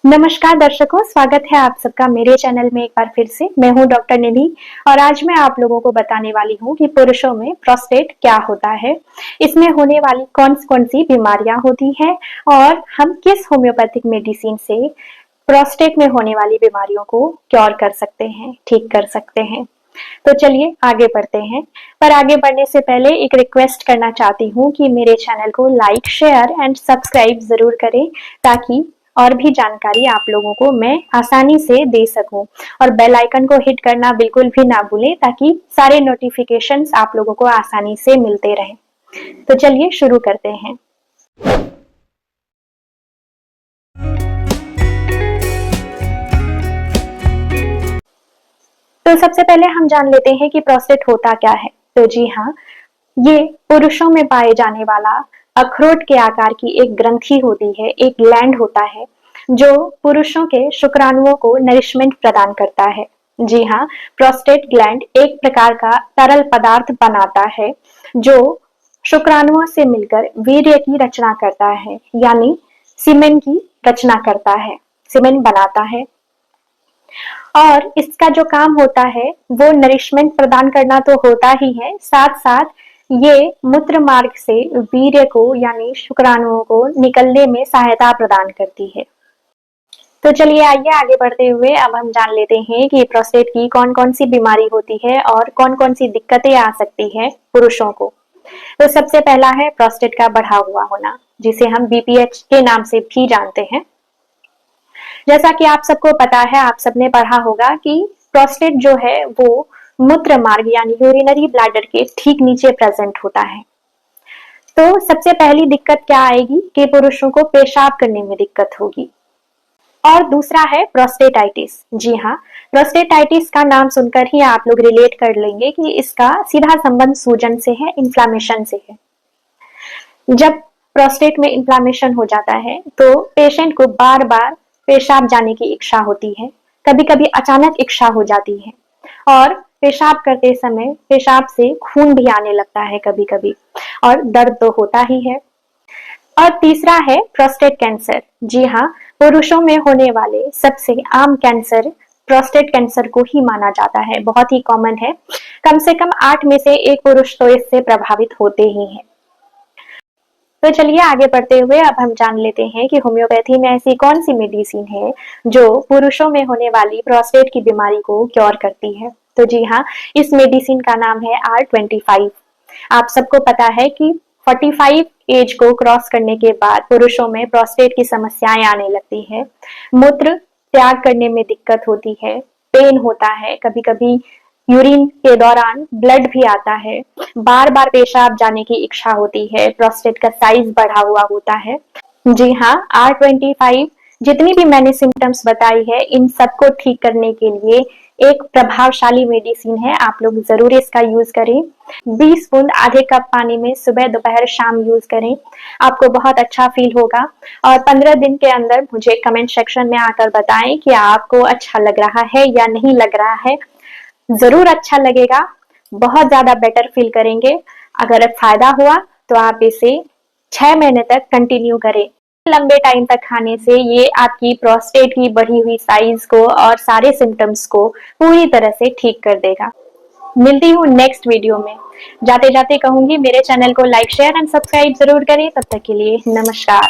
नमस्कार दर्शकों, स्वागत है आप सबका मेरे चैनल में एक बार फिर से। मैं हूं डॉक्टर निधि और आज मैं आप लोगों को बताने वाली हूं कि पुरुषों में प्रोस्टेट क्या होता है, इसमें होने वाली कौन कौन सी बीमारियां होती हैं और हम किस होम्योपैथिक मेडिसिन से प्रोस्टेट में होने वाली बीमारियों को क्योर कर सकते हैं, ठीक कर सकते हैं। तो चलिए आगे बढ़ते हैं। पर आगे बढ़ने से पहले एक रिक्वेस्ट करना चाहती हूँ कि मेरे चैनल को लाइक, शेयर एंड सब्सक्राइब जरूर करें ताकि और भी जानकारी आप लोगों को मैं आसानी से दे सकूं। और बेल आइकन को हिट करना बिल्कुल भी ना भूलें ताकि सारे नोटिफिकेशंस आप लोगों को आसानी से मिलते रहें। तो चलिए शुरू करते हैं। तो सबसे पहले हम जान लेते हैं कि प्रोस्टेट होता क्या है। तो जी हाँ, ये पुरुषों में पाए जाने वाला अखरोट के आकार की एक ग्रंथि होती है, एक ग्लैंड होता है जो पुरुषों के शुक्राणुओं को नरिशमेंट प्रदान करता है। जी हाँ, प्रोस्टेट ग्लैंड एक प्रकार का तरल पदार्थ बनाता है जो शुक्राणुओं से मिलकर वीर्य की रचना करता है, यानी सीमेन की रचना करता है, सीमेन बनाता है। और इसका जो काम होता है वो नरिशमेंट प्रदान करना तो होता ही है, साथ साथ ये मूत्र मार्ग से वीर्य को यानी शुक्राणुओं को निकलने में सहायता प्रदान करती है। तो चलिए आइए आगे बढ़ते हुए अब हम जान लेते हैं कि प्रोस्टेट की कौन कौन सी बीमारी होती है और कौन कौन सी दिक्कतें आ सकती है पुरुषों को। तो सबसे पहला है प्रोस्टेट का बढ़ा हुआ होना, जिसे हम बीपीएच के नाम से भी जानते हैं। जैसा कि आप सबको पता है, आप सबने पढ़ा होगा कि प्रोस्टेट जो है वो मूत्र मार्ग यानी यूरिनरी ब्लैडर के ठीक नीचे प्रेजेंट होता है। तो सबसे पहली दिक्कत क्या आएगी कि पुरुषों को पेशाब करने में दिक्कत होगी। और दूसरा है प्रोस्टेटाइटिस। जी हाँ, प्रोस्टेटाइटिस का नाम सुनकर ही आप लोग रिलेट कर लेंगे कि इसका सीधा संबंध सूजन से है, इन्फ्लामेशन से है। जब प्रोस्टेट में इन्फ्लामेशन हो जाता है तो पेशेंट को बार बार पेशाब जाने की इच्छा होती है, कभी कभी अचानक इच्छा हो जाती है और पेशाब करते समय पेशाब से खून भी आने लगता है कभी कभी, और दर्द तो होता ही है। और तीसरा है प्रोस्टेट कैंसर। जी हाँ, पुरुषों में होने वाले सबसे आम कैंसर प्रोस्टेट कैंसर को ही माना जाता है, बहुत ही कॉमन है। कम से कम 8 में से एक पुरुष तो इससे प्रभावित होते ही हैं। तो चलिए आगे बढ़ते हुए अब हम जान लेते हैं कि होम्योपैथी में ऐसी कौन सी मेडिसिन है जो पुरुषों में होने वाली प्रोस्टेट की बीमारी को क्योर करती है। तो जी हाँ, इस मेडिसिन का नाम है R25। आप सबको पता है कि 45 एज को क्रॉस करने के बाद पुरुषों में प्रोस्टेट की समस्याएं आने लगती है, मूत्र त्याग करने में दिक्कत होती है, पेन होता है, कभी कभी यूरिन के दौरान ब्लड भी आता है, बार बार पेशाब जाने की इच्छा होती है, प्रोस्टेट का साइज बढ़ा हुआ होता है। जी हाँ, R25 जितनी भी मैंने सिम्टम्स बताई है इन सबको ठीक करने के लिए एक प्रभावशाली मेडिसिन है। आप लोग जरूर इसका यूज करें। 20 बूंद आधे कप पानी में सुबह दोपहर शाम यूज करें, आपको बहुत अच्छा फील होगा। और 15 दिन के अंदर मुझे कमेंट सेक्शन में आकर बताएं कि आपको अच्छा लग रहा है या नहीं लग रहा है। जरूर अच्छा लगेगा, बहुत ज्यादा बेटर फील करेंगे। अगर फायदा हुआ तो आप इसे 6 महीने तक कंटिन्यू करें। लंबे टाइम तक खाने से ये आपकी प्रोस्टेट की बढ़ी हुई साइज को और सारे सिम्टम्स को पूरी तरह से ठीक कर देगा। मिलती हूँ नेक्स्ट वीडियो में। जाते जाते कहूंगी मेरे चैनल को लाइक, शेयर एंड सब्सक्राइब जरूर करें। तब तक के लिए नमस्कार।